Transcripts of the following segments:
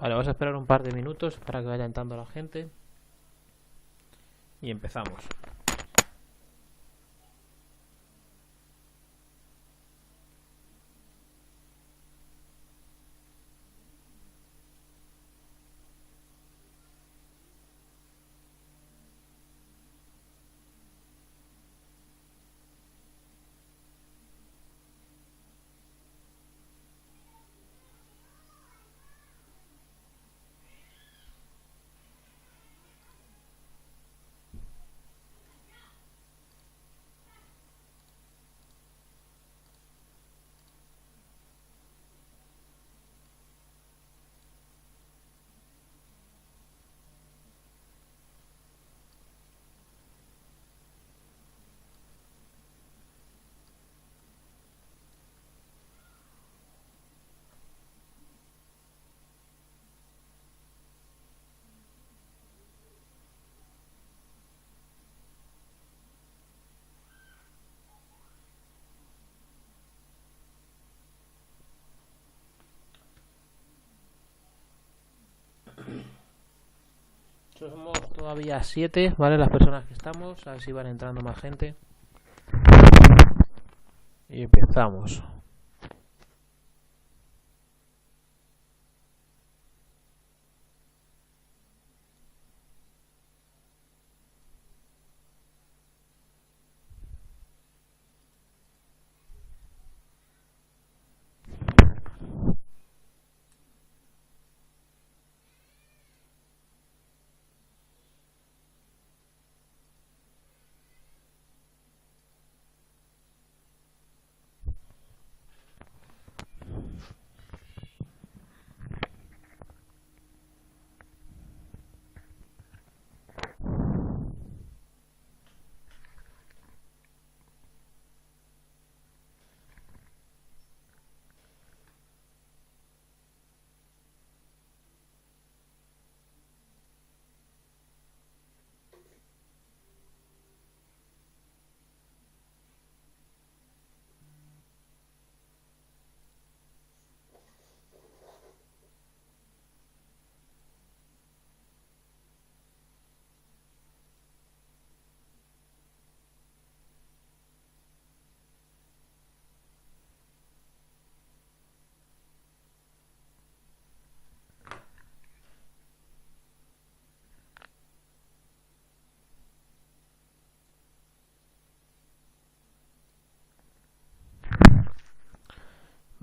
Vale, vamos a esperar un par de minutos para que vaya entrando la gente y empezamos. Somos todavía 7, ¿vale? Las personas que estamos, a ver si van entrando más gente. Y empezamos.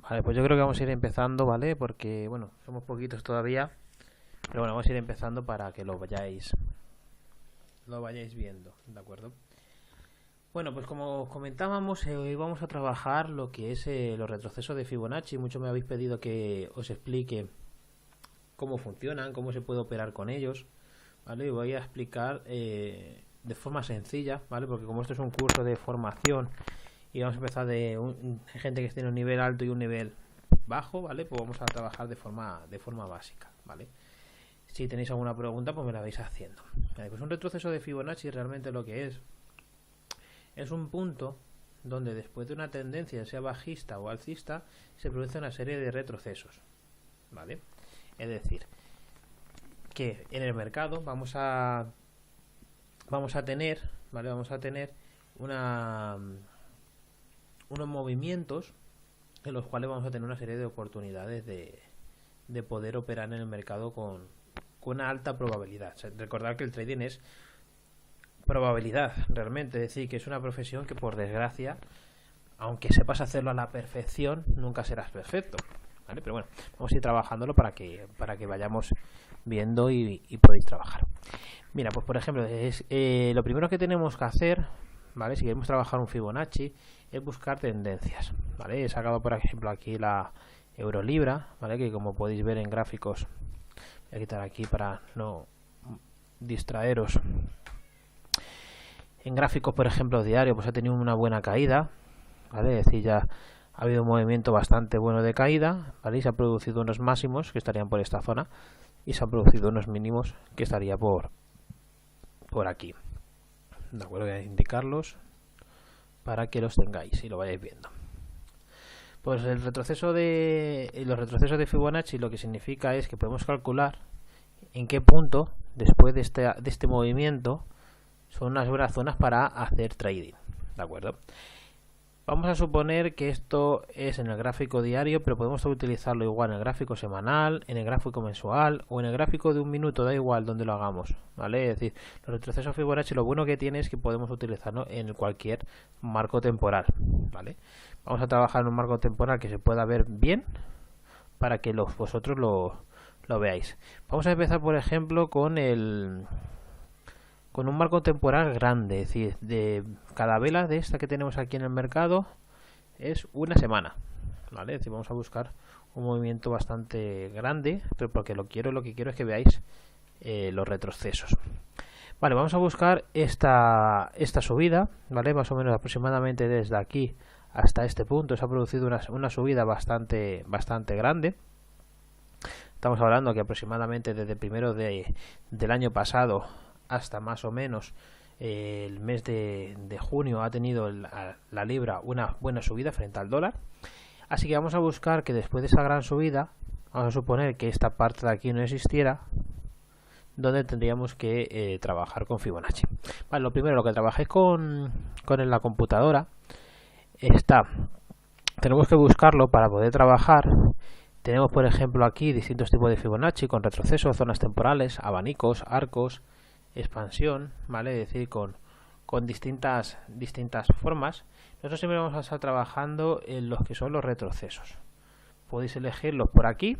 Vale, pues yo creo que vamos a ir empezando, ¿vale? Porque, bueno, somos poquitos todavía. Pero bueno, vamos a ir empezando para que lo vayáis viendo, ¿de acuerdo? Bueno, pues como os comentábamos, hoy vamos a trabajar lo que es los retrocesos de Fibonacci. Muchos me habéis pedido que os explique cómo funcionan, cómo se puede operar con ellos, ¿vale? Y voy a explicar de forma sencilla, ¿vale? Porque como esto es un curso de formación y vamos a empezar de gente que tiene un nivel alto y un nivel bajo, ¿vale? Pues vamos a trabajar de forma básica, ¿vale? Si tenéis alguna pregunta, pues me la vais haciendo. Vale, pues un retroceso de Fibonacci realmente lo que es un punto donde después de una tendencia, sea bajista o alcista, se produce una serie de retrocesos, ¿vale? Es decir, que en el mercado vamos a tener, ¿vale? Vamos a tener unos movimientos en los cuales vamos a tener una serie de oportunidades de poder operar en el mercado con una alta probabilidad. O sea, recordad que el trading es probabilidad realmente, es decir, que es una profesión que por desgracia, aunque sepas hacerlo a la perfección, nunca serás perfecto, ¿vale? Pero bueno, vamos a ir trabajándolo para que vayamos viendo y podéis trabajar. Mira, pues por ejemplo, lo primero que tenemos que hacer, ¿vale? Si queremos trabajar un Fibonacci, es buscar tendencias, ¿vale? He sacado por ejemplo aquí la Eurolibra, ¿vale? Que como podéis ver en gráficos, voy a quitar aquí para no distraeros. En gráficos, por ejemplo, diario, pues ha tenido una buena caída, ¿vale? Es decir, ya ha habido un movimiento bastante bueno de caída, ¿vale? Y se han producido unos máximos que estarían por esta zona y se han producido unos mínimos que estaría por aquí. De acuerdo, voy a indicarlos para que los tengáis y lo vayáis viendo. Pues el retroceso los retrocesos de Fibonacci lo que significa es que podemos calcular en qué punto después de este movimiento son unas buenas zonas para hacer trading, ¿de acuerdo? Vamos a suponer que esto es en el gráfico diario, pero podemos utilizarlo igual en el gráfico semanal, en el gráfico mensual o en el gráfico de un minuto, da igual donde lo hagamos, ¿vale? Es decir, los retrocesos Fibonacci lo bueno que tiene es que podemos utilizarlo en cualquier marco temporal, ¿vale? Vamos a trabajar en un marco temporal que se pueda ver bien para que vosotros lo veáis. Vamos a empezar, por ejemplo, con un marco temporal grande, es decir, de cada vela de esta que tenemos aquí en el mercado es una semana, ¿vale? Es decir, vamos a buscar un movimiento bastante grande, pero porque lo que quiero es que veáis los retrocesos. Vale, vamos a buscar esta subida, ¿vale? Más o menos aproximadamente desde aquí hasta este punto se ha producido una subida bastante grande. Estamos hablando que aproximadamente desde el primero del año pasado hasta más o menos el mes de junio ha tenido la libra una buena subida frente al dólar. Así que vamos a buscar que después de esa gran subida, vamos a suponer que esta parte de aquí no existiera, donde tendríamos que trabajar con Fibonacci. Vale, lo primero, lo que trabajéis con la computadora tenemos que buscarlo para poder trabajar. Tenemos, por ejemplo, aquí distintos tipos de Fibonacci con retrocesos, zonas temporales, abanicos, arcos, expansión, ¿vale? Es decir, con distintas formas. Nosotros siempre vamos a estar trabajando en los que son los retrocesos. Podéis elegirlos por aquí,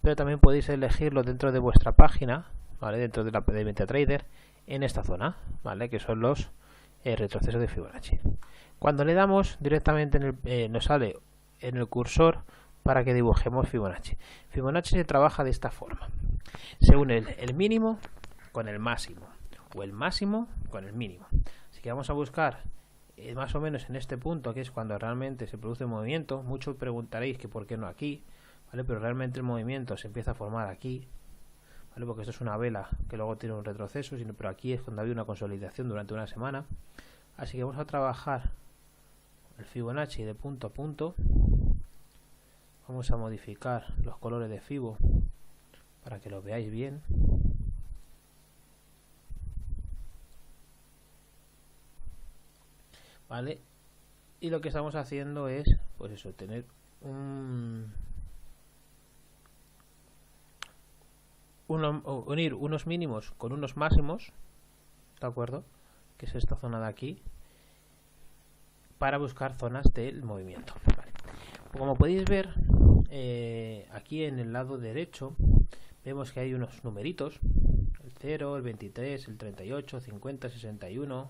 pero también podéis elegirlos dentro de vuestra página, ¿vale? Dentro de MetaTrader, en esta zona, ¿vale? Que son los retrocesos de Fibonacci. Cuando le damos directamente nos sale en el cursor para que dibujemos Fibonacci. Fibonacci se trabaja de esta forma. Se une el mínimo con el máximo o el máximo con el mínimo. Así que vamos a buscar más o menos en este punto, que es cuando realmente se produce movimiento. Muchos preguntaréis que por qué no aquí, ¿vale? Pero realmente el movimiento se empieza a formar aquí, ¿vale? Porque esto es una vela que luego tiene un retroceso, pero aquí es cuando hay una consolidación durante una semana. Así que vamos a trabajar el Fibonacci de punto a punto. Vamos a modificar los colores de Fibo para que lo veáis bien. Vale, y lo que estamos haciendo es, pues eso, tener unir unos mínimos con unos máximos, ¿de acuerdo? Que es esta zona de aquí, para buscar zonas del movimiento. Vale. Como podéis ver, aquí en el lado derecho vemos que hay unos numeritos, el 0, el 23, el 38, 50, 61,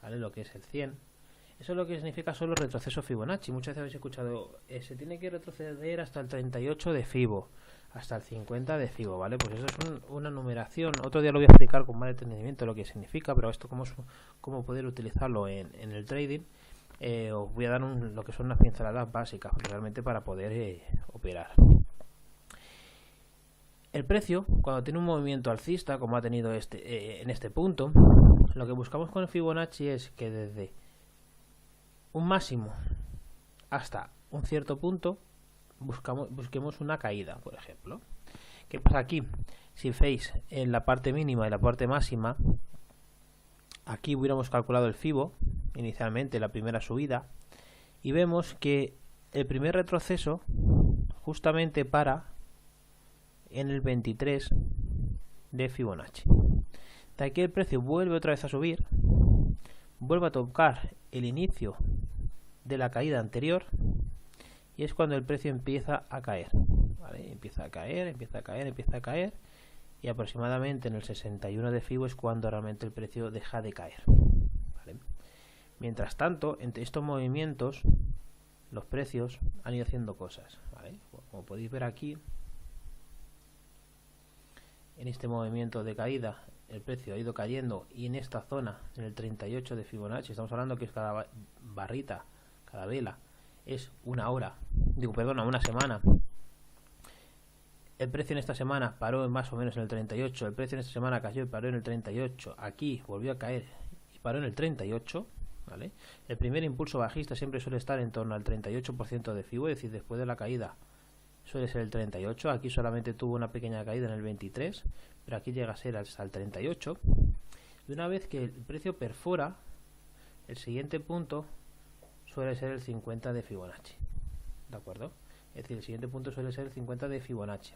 ¿vale? Lo que es el 100. Eso es lo que significa son los retrocesos Fibonacci. Muchas veces habéis escuchado, se tiene que retroceder hasta el 38 de Fibo, hasta el 50 de Fibo, ¿vale? Pues eso es una numeración. Otro día lo voy a explicar con más detenimiento lo que significa, pero esto cómo poder utilizarlo en el trading. Os voy a dar lo que son unas pinceladas básicas realmente para poder operar. El precio, cuando tiene un movimiento alcista, como ha tenido en este punto, lo que buscamos con el Fibonacci es que desde un máximo hasta un cierto punto busquemos una caída, por ejemplo. ¿Qué pasa aquí? Si veis en la parte mínima y la parte máxima, aquí hubiéramos calculado el Fibo inicialmente, la primera subida, y vemos que el primer retroceso justamente para en el 23 de Fibonacci. De aquí el precio vuelve otra vez a subir, vuelve a tocar el inicio de la caída anterior, y es cuando el precio empieza a caer, ¿vale? Empieza a caer, y aproximadamente en el 61 de Fibo es cuando realmente el precio deja de caer, ¿vale? Mientras tanto, entre estos movimientos, los precios han ido haciendo cosas, ¿vale? Como podéis ver aquí, en este movimiento de caída, el precio ha ido cayendo, y en esta zona, en el 38 de Fibonacci, estamos hablando que es cada barrita, cada vela, es una semana. El precio en esta semana paró más o menos en el 38, el precio en esta semana cayó y paró en el 38, aquí volvió a caer y paró en el 38, ¿vale? El primer impulso bajista siempre suele estar en torno al 38% de FIBO, es decir, después de la caída suele ser el 38, aquí solamente tuvo una pequeña caída en el 23, pero aquí llega a ser hasta el 38, y una vez que el precio perfora, el siguiente punto suele ser el 50 de Fibonacci, ¿de acuerdo? Es decir, el siguiente punto suele ser el 50 de Fibonacci.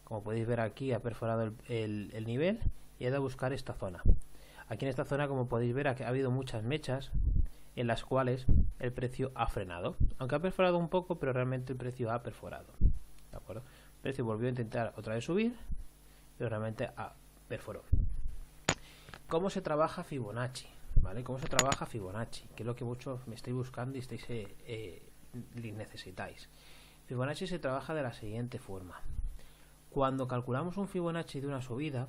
Como podéis ver aquí ha perforado el nivel y ha ido a buscar esta zona. Aquí en esta zona, como podéis ver, ha habido muchas mechas en las cuales el precio ha frenado. Aunque ha perforado un poco, pero realmente el precio ha perforado. ¿De acuerdo? El precio volvió a intentar otra vez subir, pero realmente perforó. ¿Cómo se trabaja Fibonacci? ¿Vale? ¿Cómo se trabaja Fibonacci? Que es lo que muchos me estáis buscando y necesitáis. Fibonacci se trabaja de la siguiente forma. Cuando calculamos un Fibonacci de una subida,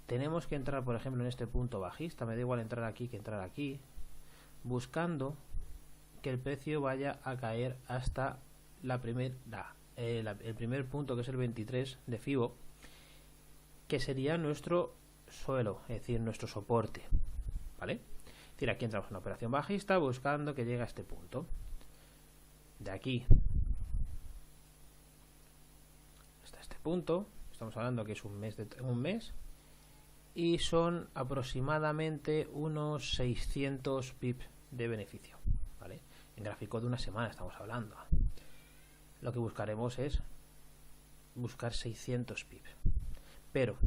tenemos que entrar, por ejemplo, en este punto bajista, me da igual entrar aquí que entrar aquí, buscando que el precio vaya a caer hasta el primer punto, que es el 23 de Fibo, que sería nuestro suelo, es decir, nuestro soporte, ¿vale? Es decir, aquí entramos en una operación bajista buscando que llegue a este punto. De aquí hasta este punto, estamos hablando que es un mes, y son aproximadamente unos 600 pips de beneficio, ¿vale? En gráfico de una semana estamos hablando. Lo que buscaremos es buscar 600 pips. Pero,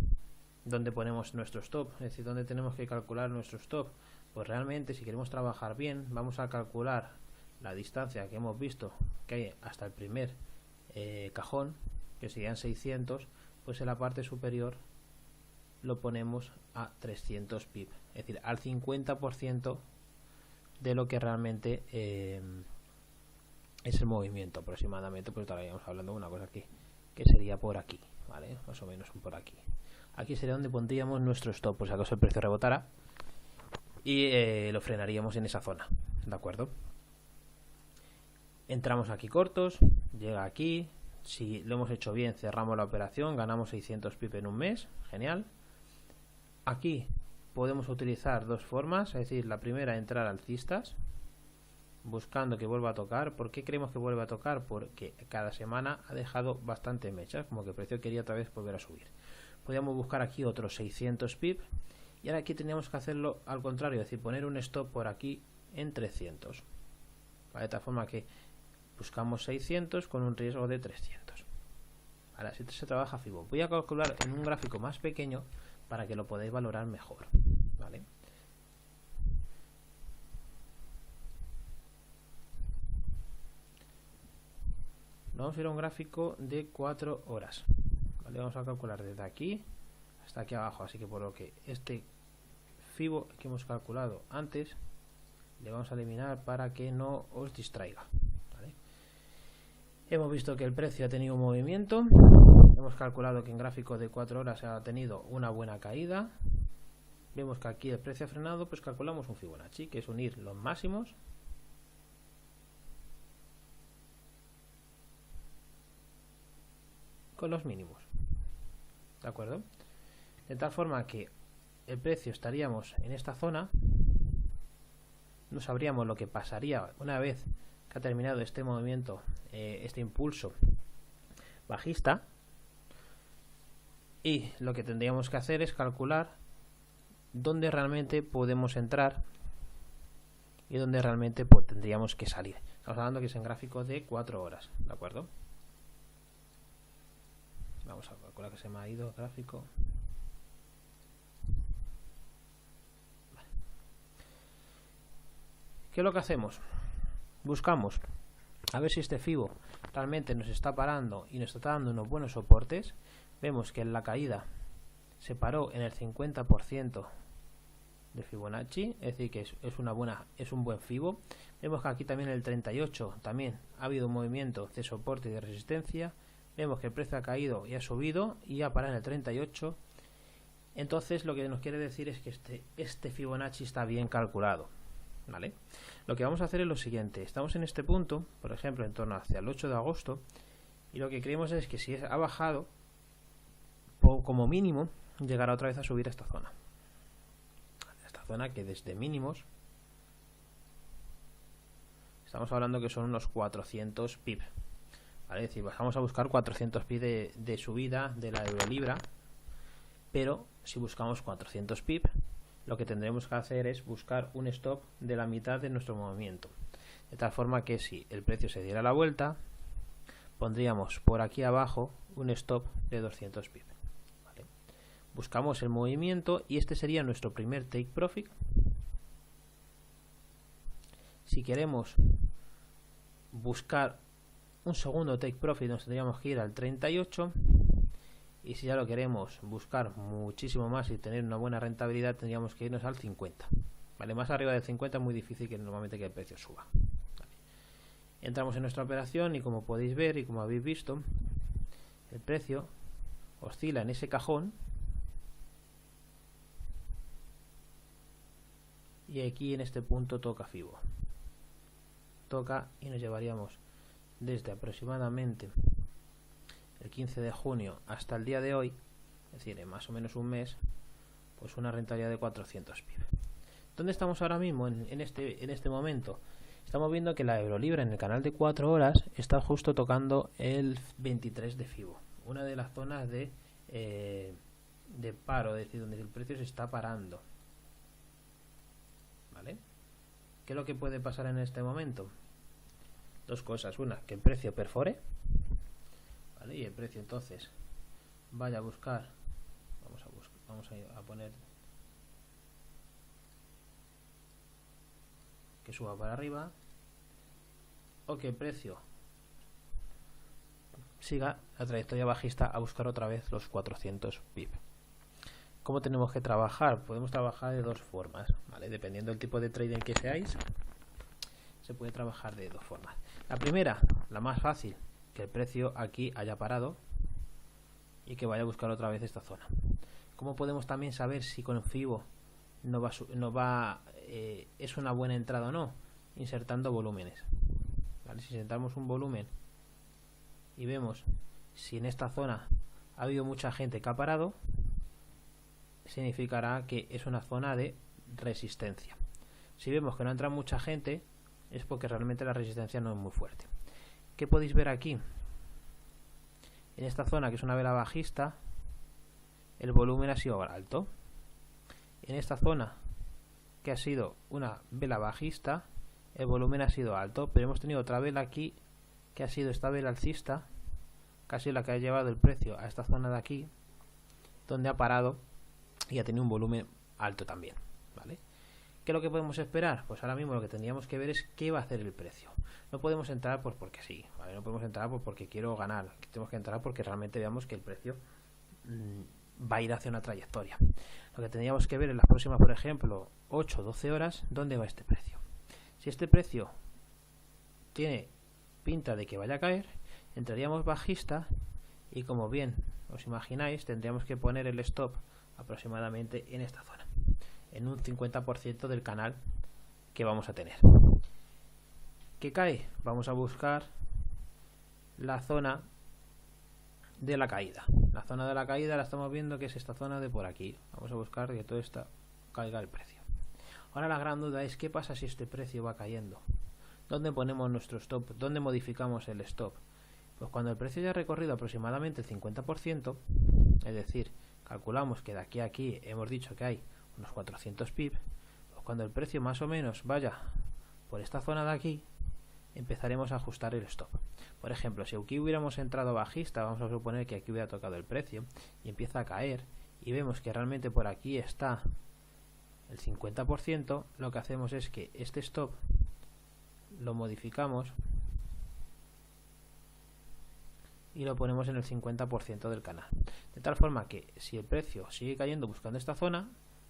¿dónde ponemos nuestro stop? Es decir, ¿dónde tenemos que calcular nuestro stop? Pues realmente, si queremos trabajar bien, vamos a calcular la distancia que hemos visto que hay hasta el primer cajón, que serían 600, pues en la parte superior lo ponemos a 300 pips, es decir, al 50% de lo que realmente es el movimiento aproximadamente, pues estaríamos hablando de una cosa aquí, que sería por aquí, ¿vale? Más o menos por aquí. Aquí sería donde pondríamos nuestro stop, por si acaso el precio rebotara, y lo frenaríamos en esa zona, ¿de acuerdo? Entramos aquí cortos, llega aquí, si lo hemos hecho bien cerramos la operación, ganamos 600 pips en un mes, genial. Aquí podemos utilizar dos formas, es decir, la primera, entrar alcistas, buscando que vuelva a tocar. ¿Por qué creemos que vuelve a tocar? Porque cada semana ha dejado bastante mechas, como que el precio quería otra vez volver a subir. Podríamos buscar aquí otros 600 pips, y ahora aquí teníamos que hacerlo al contrario, es decir, poner un stop por aquí en 300, ¿vale? De tal forma que buscamos 600 con un riesgo de 300. Ahora, si se trabaja Fibo, voy a calcular en un gráfico más pequeño para que lo podáis valorar mejor, ¿vale? Vamos a ir a un gráfico de 4 horas, ¿vale? Vamos a calcular desde aquí hasta aquí abajo, así que por lo que este Fibo que hemos calculado antes le vamos a eliminar para que no os distraiga, ¿vale? Hemos visto que el precio ha tenido un movimiento. Hemos calculado que en gráfico de 4 horas ha tenido una buena caída. Vemos que aquí el precio ha frenado, pues calculamos un Fibonacci, que es unir los máximos con los mínimos, ¿de acuerdo? De tal forma que el precio estaríamos en esta zona, no sabríamos lo que pasaría una vez que ha terminado este movimiento, este impulso bajista. Y lo que tendríamos que hacer es calcular dónde realmente podemos entrar y dónde realmente tendríamos que salir. Estamos hablando que es en gráfico de 4 horas, ¿de acuerdo? Vamos a calcular que se me ha ido el gráfico. Vale. ¿Qué es lo que hacemos? Buscamos a ver si este Fibo realmente nos está parando y nos está dando unos buenos soportes. Vemos que en la caída se paró en el 50% de Fibonacci, es decir que es un buen Fibo. Vemos que aquí también en el 38 también ha habido un movimiento de soporte y de resistencia. Vemos que el precio ha caído y ha subido y ha parado en el 38. Entonces lo que nos quiere decir es que este Fibonacci está bien calculado, ¿vale? Lo que vamos a hacer es lo siguiente. Estamos en este punto, por ejemplo, en torno hacia el 8 de agosto, y lo que creemos es que si ha bajado, como mínimo llegará otra vez a subir a esta zona. Esta zona que desde mínimos Estamos hablando que son unos 400 pip. ¿Vale? Es decir, vamos a buscar 400 pip de subida de la Eurolibra, pero si buscamos 400 pip, lo que tendremos que hacer es buscar un stop de la mitad de nuestro movimiento. De tal forma que si el precio se diera la vuelta, pondríamos por aquí abajo un stop de 200 pip. ¿Vale? Buscamos el movimiento y este sería nuestro primer take profit. Si queremos buscar un segundo take profit, nos tendríamos que ir al 38, y si ya lo queremos buscar muchísimo más y tener una buena rentabilidad, tendríamos que irnos al 50. ¿Vale? Más arriba del 50 es muy difícil que normalmente que el precio suba. ¿Vale? Entramos en nuestra operación y como podéis ver y como habéis visto, el precio oscila en ese cajón y aquí en este punto toca Fibo. Toca y nos llevaríamos desde aproximadamente el 15 de junio hasta el día de hoy, es decir, en más o menos un mes, pues una rentabilidad de 400 pip. ¿Dónde estamos ahora mismo en este momento? Estamos viendo que la Eurolibra en el canal de 4 horas está justo tocando el 23 de Fibo, una de las zonas de paro, es decir, donde el precio se está parando. ¿Vale? ¿Qué es lo que puede pasar en este momento? Dos cosas. Una, que el precio perfore, ¿vale? Y el precio entonces vaya a buscar, vamos a poner que suba para arriba, o que el precio siga la trayectoria bajista a buscar otra vez los 400 pip. ¿Cómo tenemos que trabajar? Podemos trabajar de dos formas, ¿vale? Dependiendo del tipo de trading que seáis, se puede trabajar de dos formas. La primera, la más fácil, que el precio aquí haya parado y que vaya a buscar otra vez esta zona. ¿Cómo podemos también saber si con Fibo es una buena entrada o no? Insertando volúmenes. ¿Vale? Si insertamos un volumen y vemos si en esta zona ha habido mucha gente que ha parado, significará que es una zona de resistencia. Si vemos que no entra mucha gente, es porque realmente la resistencia no es muy fuerte. ¿Qué podéis ver aquí? En esta zona, que es una vela bajista, el volumen ha sido alto. En esta zona, que ha sido una vela bajista, el volumen ha sido alto, pero hemos tenido otra vela aquí, que ha sido esta vela alcista, casi la que ha llevado el precio a esta zona de aquí, donde ha parado y ha tenido un volumen alto también. ¿Vale? ¿Qué es lo que podemos esperar? Pues ahora mismo lo que tendríamos que ver es qué va a hacer el precio. No podemos entrar pues porque sí, ¿vale? No podemos entrar pues porque quiero ganar. Tenemos que entrar porque realmente veamos que el precio va a ir hacia una trayectoria. Lo que tendríamos que ver en las próximas, por ejemplo, 8 o 12 horas, dónde va este precio. Si este precio tiene pinta de que vaya a caer, entraríamos bajista y, como bien os imagináis, tendríamos que poner el stop aproximadamente en esta zona, en un 50% del canal que vamos a tener. ¿Qué cae? Vamos a buscar la zona de la caída. La zona de la caída la estamos viendo que es esta zona de por aquí. Vamos a buscar que todo esto caiga el precio. Ahora la gran duda es qué pasa si este precio va cayendo. ¿Dónde ponemos nuestro stop? ¿Dónde modificamos el stop? Pues cuando el precio ya ha recorrido aproximadamente el 50%, es decir, calculamos que de aquí a aquí hemos dicho que hay unos 400 pip, pues cuando el precio más o menos vaya por esta zona de aquí, empezaremos a ajustar el stop. Por ejemplo, si aquí hubiéramos entrado bajista, vamos a suponer que aquí hubiera tocado el precio y empieza a caer y vemos que realmente por aquí está el 50%, lo que hacemos es que este stop lo modificamos y lo ponemos en el 50% del canal, de tal forma que si el precio sigue cayendo buscando esta zona,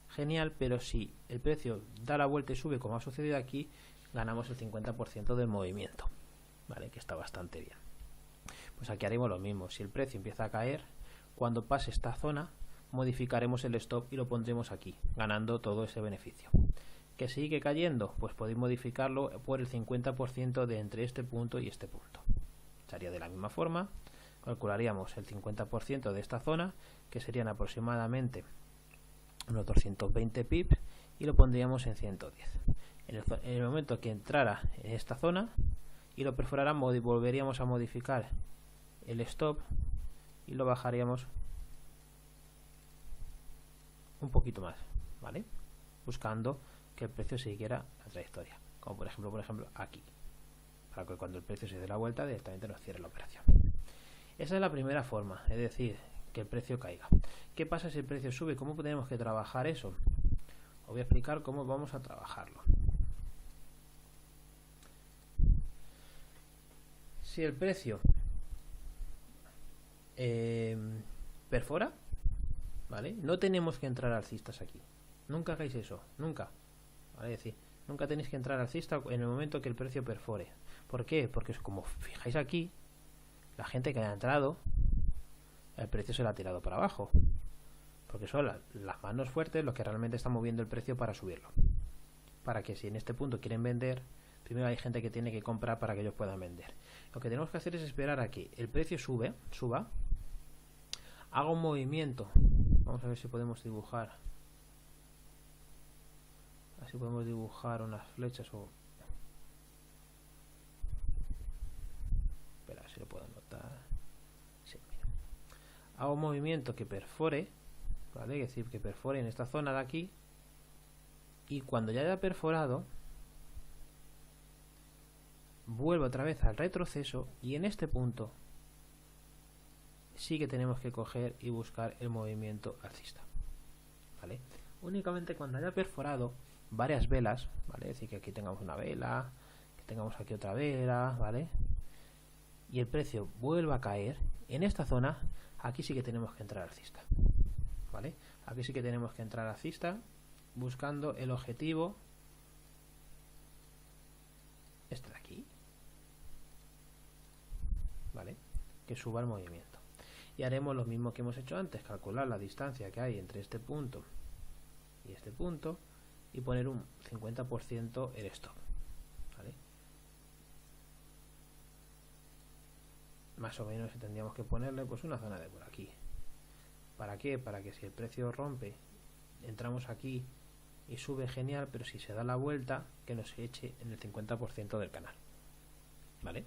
genial, pero si el precio da la vuelta y sube como ha sucedido aquí, ganamos el 50% del movimiento, ¿vale? Que está bastante bien. Pues aquí haremos lo mismo. Si el precio empieza a caer, cuando pase esta zona modificaremos el stop y lo pondremos aquí, ganando todo ese beneficio. ¿Que sigue cayendo? Pues podéis modificarlo por el 50% de entre este punto y este punto. Sería de la misma forma, calcularíamos el 50% de esta zona, que serían aproximadamente unos 220 pips, y lo pondríamos en 110. En el momento que entrara en esta zona y lo perforáramos, volveríamos a modificar el stop y lo bajaríamos un poquito más, ¿vale? Buscando que el precio siguiera la trayectoria, como por ejemplo aquí, para que cuando el precio se dé la vuelta directamente nos cierre la operación. Esa es la primera forma, es decir, que el precio caiga. ¿Qué pasa si el precio sube? ¿Cómo tenemos que trabajar eso? Os voy a explicar cómo vamos a trabajarlo. Si el precio perfora, ¿vale? No tenemos que entrar alcistas aquí. Nunca hagáis eso, nunca. ¿Vale? Es decir, nunca tenéis que entrar alcista en el momento que el precio perfore. ¿Por qué? Porque como fijáis aquí, la gente que ha entrado, el precio se lo ha tirado para abajo. Porque son las manos fuertes los que realmente están moviendo el precio para subirlo. Para que si en este punto quieren vender, primero hay gente que tiene que comprar para que ellos puedan vender. Lo que tenemos que hacer es esperar a que el precio suba, haga un movimiento. Vamos a ver si podemos dibujar. Así podemos dibujar unas flechas o... Espera, si lo puedo anotar. Sí, mira. Hago un movimiento que perfore, ¿vale? Es decir, que perfore en esta zona de aquí. Y cuando ya haya perforado, vuelvo otra vez al retroceso y en este punto sí que tenemos que coger y buscar el movimiento alcista, ¿vale? Únicamente cuando haya perforado varias velas, ¿vale? Es decir, que aquí tengamos una vela, que tengamos aquí otra vela, ¿vale? Y el precio vuelva a caer en esta zona, aquí sí que tenemos que entrar alcista, ¿vale? Aquí sí que tenemos que entrar alcista buscando el objetivo este de aquí, ¿vale? Que suba el movimiento. Y haremos lo mismo que hemos hecho antes, calcular la distancia que hay entre este punto y este punto y poner un 50% el stop, ¿vale? Más o menos tendríamos que ponerle pues una zona de por aquí. ¿Para qué? Para que si el precio rompe, entramos aquí y sube genial, pero si se da la vuelta, que nos eche en el 50% del canal, ¿vale?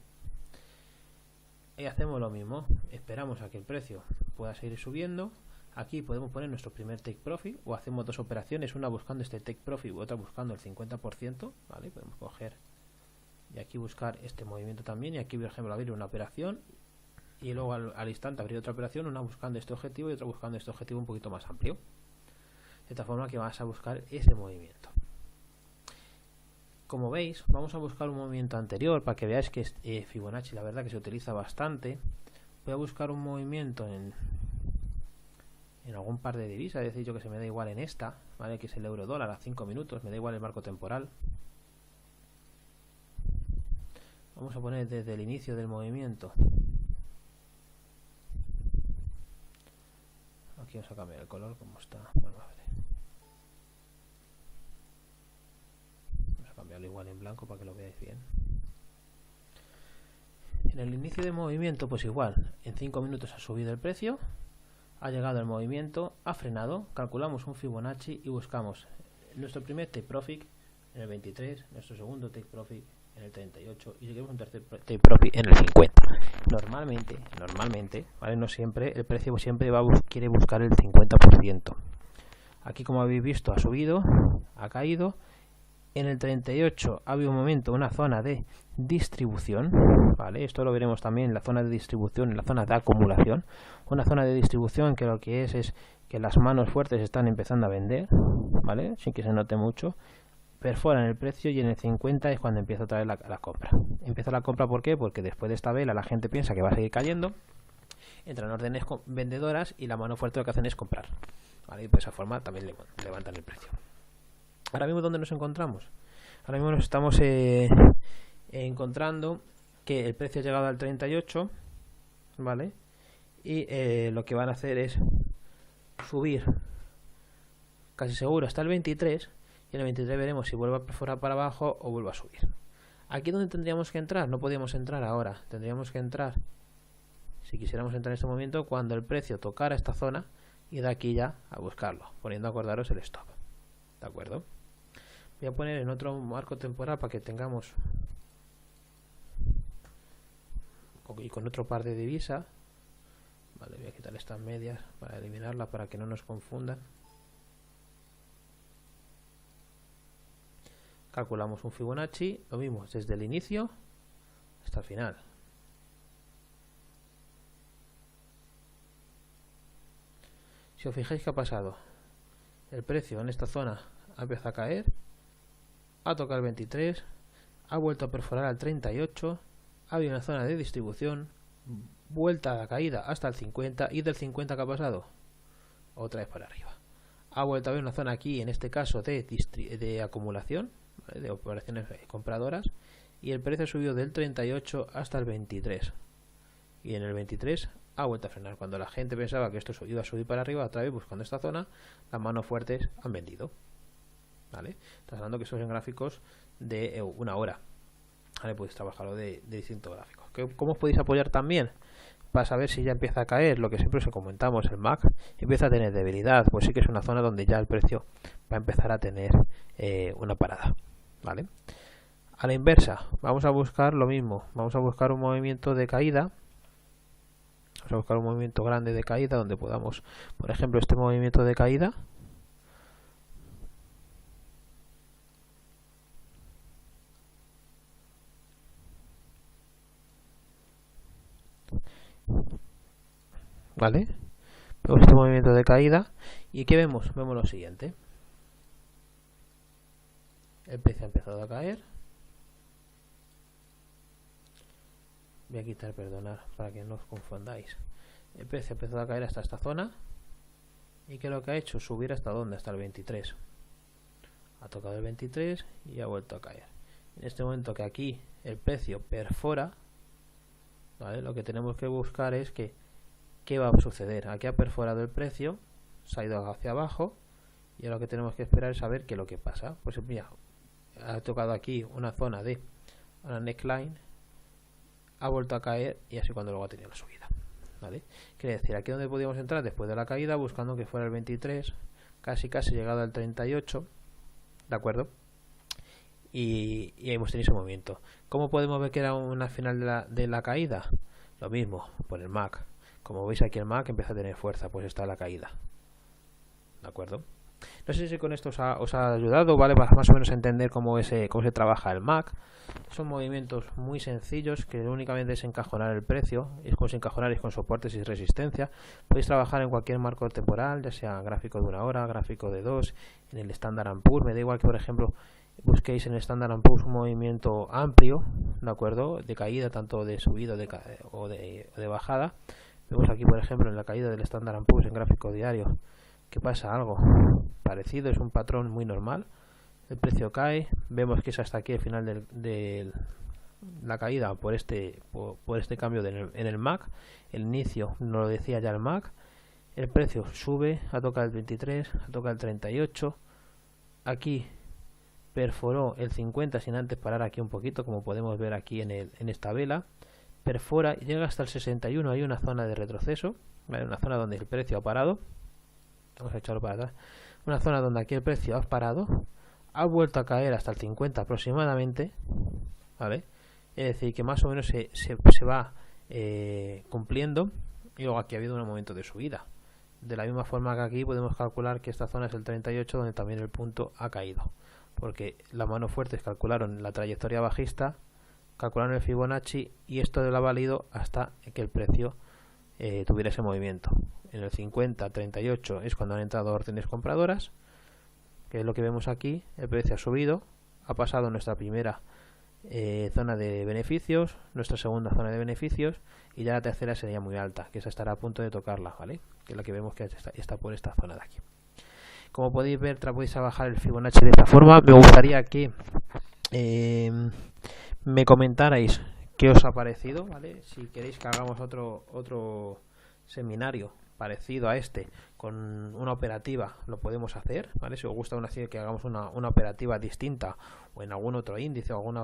Y hacemos lo mismo, esperamos a que el precio pueda seguir subiendo. Aquí podemos poner nuestro primer take profit o hacemos dos operaciones, una buscando este take profit y otra buscando el 50%, ¿vale? Podemos coger y aquí buscar este movimiento también y aquí por ejemplo abrir una operación y luego al instante abrir otra operación, una buscando este objetivo y otra buscando este objetivo un poquito más amplio, de esta forma que vas a buscar ese movimiento. Como veis, vamos a buscar un movimiento anterior para que veáis que Fibonacci la verdad que se utiliza bastante. Voy a buscar un movimiento en algún par de divisas, es decir, yo que se me da igual en esta, ¿vale? Que es el euro dólar a 5 minutos, me da igual el marco temporal. Vamos a poner desde el inicio del movimiento. Aquí vamos a cambiar el color como está. Bueno, a ver. Vamos a cambiarlo igual en blanco para que lo veáis bien. En el inicio del movimiento, pues igual, en 5 minutos ha subido el precio. Ha llegado el movimiento, ha frenado, calculamos un Fibonacci y buscamos nuestro primer take profit en el 23, nuestro segundo take profit en el 38 y seguimos un tercer take profit en el 50. Normalmente, ¿vale? No siempre, el precio siempre quiere buscar el 50%. Aquí, como habéis visto, ha subido, ha caído. En el 38 ha habido un momento, una zona de distribución, ¿vale? Esto lo veremos también en la zona de distribución, en la zona de acumulación. Una zona de distribución que lo que es que las manos fuertes están empezando a vender, ¿vale? Sin que se note mucho. Perforan el precio y en el 50 es cuando empieza otra vez la compra. Empieza la compra, ¿por qué? Porque después de esta vela la gente piensa que va a seguir cayendo. Entran órdenes vendedoras y la mano fuerte lo que hacen es comprar, ¿vale? Y de esa forma también levantan el precio. Ahora mismo, ¿dónde nos encontramos? Ahora mismo nos estamos encontrando que el precio ha llegado al 38, ¿vale? Y lo que van a hacer es subir casi seguro hasta el 23 y en el 23 veremos si vuelve a perforar para abajo o vuelve a subir. Aquí es donde tendríamos que entrar, no podíamos entrar ahora, tendríamos que entrar, si quisiéramos entrar en este momento, cuando el precio tocara esta zona y de aquí ya a buscarlo, poniendo, acordaros, el stop, ¿de acuerdo? voy a poner en otro marco temporal para que tengamos y con otro par de divisas. Vale, voy a quitar estas medias para eliminarlas, para que no nos confundan. Calculamos un Fibonacci, lo mismo desde el inicio hasta el final. Si os fijáis que ha pasado, el precio en esta zona ha empezado a caer, ha tocado el 23, ha vuelto a perforar al 38, ha habido una zona de distribución, vuelta a la caída hasta el 50, y del 50 que ha pasado otra vez para arriba. Ha vuelto a haber una zona aquí, en este caso de acumulación, ¿vale?, de operaciones compradoras, y el precio ha subido del 38 hasta el 23, y en el 23 ha vuelto a frenar. Cuando la gente pensaba que esto iba a subir para arriba, otra vez buscando esta zona, las manos fuertes han vendido, ¿vale? Estás hablando que estos son gráficos de una hora, ¿vale? Podéis trabajarlo de distintos gráficos. ¿Cómo os podéis apoyar también? Para saber si ya empieza a caer, lo que siempre os comentamos, el MAC empieza a tener debilidad, pues sí que es una zona donde ya el precio va a empezar a tener una parada, ¿vale? A la inversa, vamos a buscar lo mismo, vamos a buscar un movimiento de caída, vamos a buscar un movimiento grande de caída donde podamos, por ejemplo, este movimiento de caída, ¿vale? Vemos este movimiento de caída y ¿qué vemos? Vemos lo siguiente. El precio ha empezado a caer. Voy a quitar, perdonar, para que no os confundáis. El precio ha empezado a caer hasta esta zona. ¿Y qué es lo que ha hecho? Subir hasta dónde? Hasta el 23. Ha tocado el 23 y ha vuelto a caer. En este momento que aquí el precio perfora, ¿vale?, lo que tenemos que buscar es que ¿qué va a suceder? Aquí ha perforado el precio, se ha ido hacia abajo, y ahora lo que tenemos que esperar es saber qué es lo que pasa. Pues mira, ha tocado aquí una zona de una neckline, ha vuelto a caer y así cuando luego ha tenido la subida, ¿vale? Quiere decir, aquí donde podíamos entrar después de la caída, buscando que fuera el 23, casi llegado al 38, ¿de acuerdo? Y hemos tenido ese movimiento. ¿Cómo podemos ver que era una final de la caída? Lo mismo, por el MAC. Como veis aquí el MAC empieza a tener fuerza, pues está la caída, ¿de acuerdo? No sé si con esto os ha ayudado, ¿vale? Para más o menos entender cómo se trabaja el MAC. Son movimientos muy sencillos que únicamente es encajonar el precio, es con encajonar y con soportes y resistencia. Podéis trabajar en cualquier marco temporal, ya sea gráfico de una hora, gráfico de 2, en el Standard & Poor's. Me da igual que, por ejemplo, busquéis en el Standard & Poor's un movimiento amplio, ¿de acuerdo?, de caída, tanto de subida o de bajada. Vemos aquí, por ejemplo, en la caída del Standard & Poor's en gráfico diario que pasa algo parecido, es un patrón muy normal. El precio cae, vemos que es hasta aquí el final de la caída por este cambio en el MAC. El inicio nos lo decía ya el MAC. El precio sube, ha tocado el 23, ha tocado el 38. Aquí perforó el 50 sin antes parar aquí un poquito, como podemos ver aquí en esta vela. Perfora y llega hasta el 61. Hay una zona de retroceso, ¿vale?, una zona donde el precio ha parado. Vamos a echarlo para atrás. Una zona donde aquí el precio ha parado, ha vuelto a caer hasta el 50 aproximadamente, ¿vale? Es decir, que más o menos se va cumpliendo, y luego aquí ha habido un momento de subida. De la misma forma que aquí podemos calcular que esta zona es el 38, donde también el punto ha caído, porque las manos fuertes calcularon la trayectoria bajista, calcularon el Fibonacci, y esto lo ha valido hasta que el precio tuviera ese movimiento. En el 50, 38 es cuando han entrado órdenes compradoras, que es lo que vemos aquí. El precio ha subido, ha pasado nuestra primera zona de beneficios, nuestra segunda zona de beneficios, y ya la tercera sería muy alta, que esa estará a punto de tocarla, ¿vale?, que es la que vemos que está por esta zona de aquí. Como podéis ver, podéis trabajar el Fibonacci de esta forma. Me gustaría que me comentarais qué os ha parecido, ¿vale? Si queréis que hagamos otro seminario parecido a este con una operativa, lo podemos hacer, ¿vale? Si os gusta que hagamos una operativa distinta, o en algún otro índice o alguna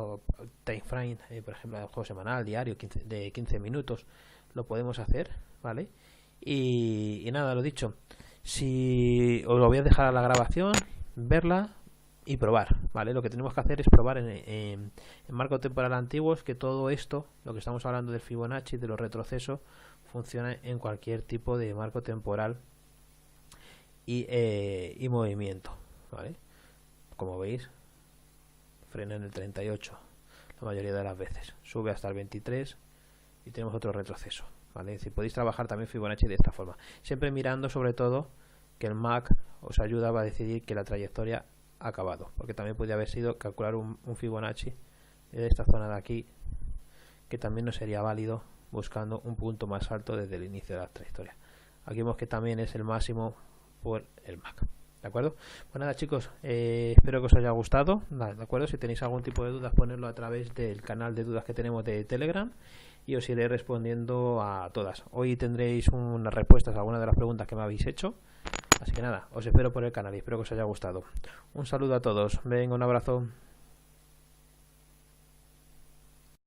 time frame, por ejemplo, de juego semanal, diario, de 15 minutos, lo podemos hacer, ¿vale? Y nada, lo dicho, si os lo voy a dejar a la grabación, verla y probar, ¿vale? Lo que tenemos que hacer es probar en marco temporal antiguos que todo esto, lo que estamos hablando del Fibonacci, de los retrocesos, funciona en cualquier tipo de marco temporal y movimiento, ¿vale? Como veis, frena en el 38 la mayoría de las veces, sube hasta el 23 y tenemos otro retroceso, ¿vale? Si podéis trabajar también Fibonacci de esta forma, siempre mirando sobre todo que el MAC os ayuda a decidir que la trayectoria ha acabado, porque también podría haber sido calcular un Fibonacci de esta zona de aquí, que también no sería válido buscando un punto más alto desde el inicio de la trayectoria. Aquí vemos que también es el máximo por el MAC. ¿De acuerdo? Pues nada, chicos, espero que os haya gustado. Nada, ¿de acuerdo? Si tenéis algún tipo de dudas, ponedlo a través del canal de dudas que tenemos de Telegram y os iré respondiendo a todas. Hoy tendréis unas respuestas a algunas de las preguntas que me habéis hecho. Así que nada, os espero por el canal y espero que os haya gustado. Un saludo a todos. Venga, un abrazo.